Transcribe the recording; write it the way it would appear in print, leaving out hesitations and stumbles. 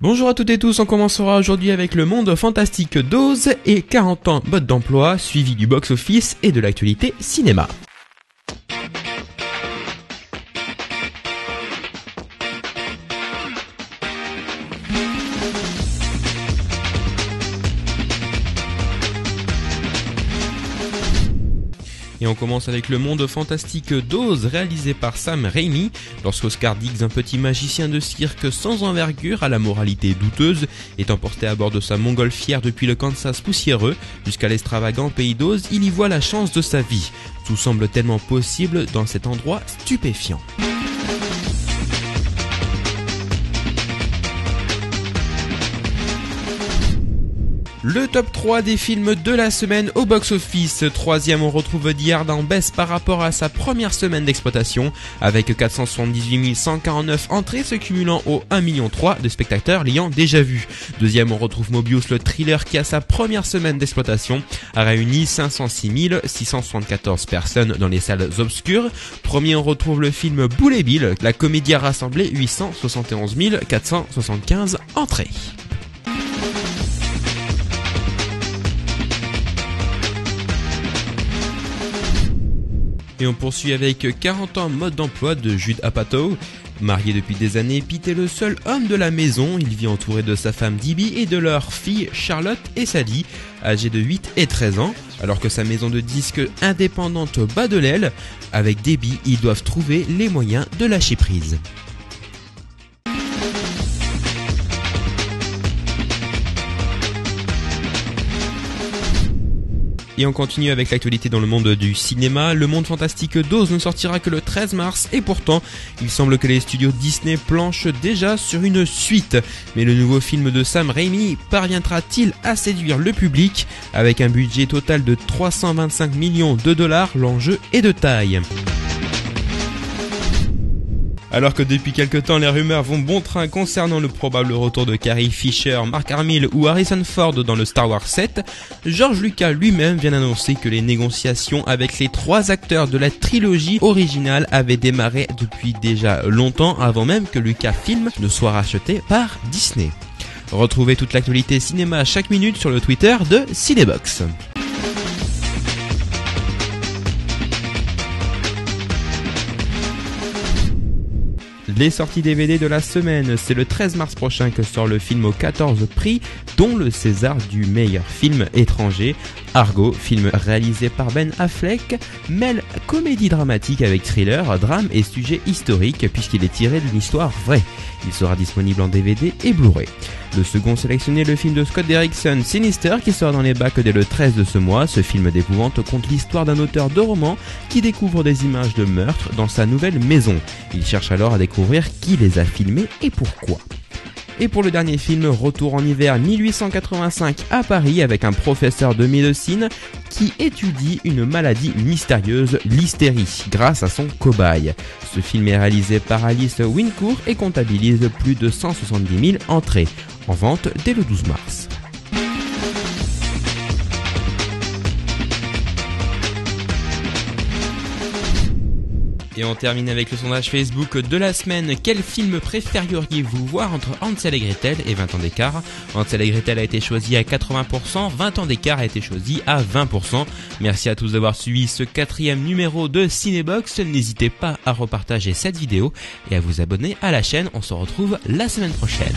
Bonjour à toutes et tous, on commencera aujourd'hui avec le monde fantastique d'Oz et 40 ans mode d'emploi, suivi du box-office et de l'actualité cinéma. Et on commence avec le monde fantastique d'Oz, réalisé par Sam Raimi. Lorsqu'Oscar Diggs, un petit magicien de cirque sans envergure à la moralité douteuse, est emporté à bord de sa montgolfière depuis le Kansas poussiéreux jusqu'à l'extravagant pays d'Oz, il y voit la chance de sa vie. Tout semble tellement possible dans cet endroit stupéfiant. Le top 3 des films de la semaine au box-office. Troisième, on retrouve Die Hard en baisse par rapport à sa première semaine d'exploitation, avec 478 149 entrées, se cumulant au 1,3 million de spectateurs l'ayant déjà vu. Deuxième, on retrouve Mobius, le thriller qui, à sa première semaine d'exploitation, a réuni 506 674 personnes dans les salles obscures. Premier, on retrouve le film Bull et Bill. La comédie a rassemblé 871 475 entrées. Et on poursuit avec 40 ans mode d'emploi de Judd Apatow. Marié depuis des années, Pete est le seul homme de la maison. Il vit entouré de sa femme Debbie et de leurs filles Charlotte et Sadie, âgées de 8 et 13 ans. Alors que sa maison de disques indépendante bat de l'aile, avec Debbie, ils doivent trouver les moyens de lâcher prise. Et on continue avec l'actualité dans le monde du cinéma. Le monde fantastique d'Oz ne sortira que le 13 mars et pourtant, il semble que les studios Disney planchent déjà sur une suite. Mais le nouveau film de Sam Raimi parviendra-t-il à séduire le public? Avec un budget total de 325 millions de dollars, l'enjeu est de taille. Alors que depuis quelque temps les rumeurs vont bon train concernant le probable retour de Carrie Fisher, Mark Hamill ou Harrison Ford dans le Star Wars 7, George Lucas lui-même vient d'annoncer que les négociations avec les 3 acteurs de la trilogie originale avaient démarré depuis déjà longtemps avant même que Lucasfilm ne soit racheté par Disney. Retrouvez toute l'actualité cinéma chaque minute sur le Twitter de Cinebox. Les sorties DVD de la semaine, c'est le 13 mars prochain que sort le film aux 14 prix, dont le César du meilleur film étranger. Argo, film réalisé par Ben Affleck, mêle comédie dramatique avec thriller, drame et sujet historique puisqu'il est tiré d'une histoire vraie. Il sera disponible en DVD et Blu-ray. Le second sélectionné, le film de Scott Derrickson, Sinister, qui sort dans les bacs dès le 13 de ce mois. Ce film d'épouvante conte l'histoire d'un auteur de roman qui découvre des images de meurtre dans sa nouvelle maison. Il cherche alors à découvrir qui les a filmés et pourquoi. Et pour le dernier film, retour en hiver 1885 à Paris avec un professeur de médecine qui étudie une maladie mystérieuse, l'hystérie, grâce à son cobaye. Ce film est réalisé par Alice Wincourt et comptabilise plus de 170 000 entrées, en vente dès le 12 mars. Et on termine avec le sondage Facebook de la semaine. Quel film préfériez-vous voir entre Hansel et Gretel et 20 ans d'écart? Hansel et Gretel a été choisi à 80%, 20 ans d'écart a été choisi à 20%. Merci à tous d'avoir suivi ce 4e numéro de Cinebox. N'hésitez pas à repartager cette vidéo et à vous abonner à la chaîne. On se retrouve la semaine prochaine.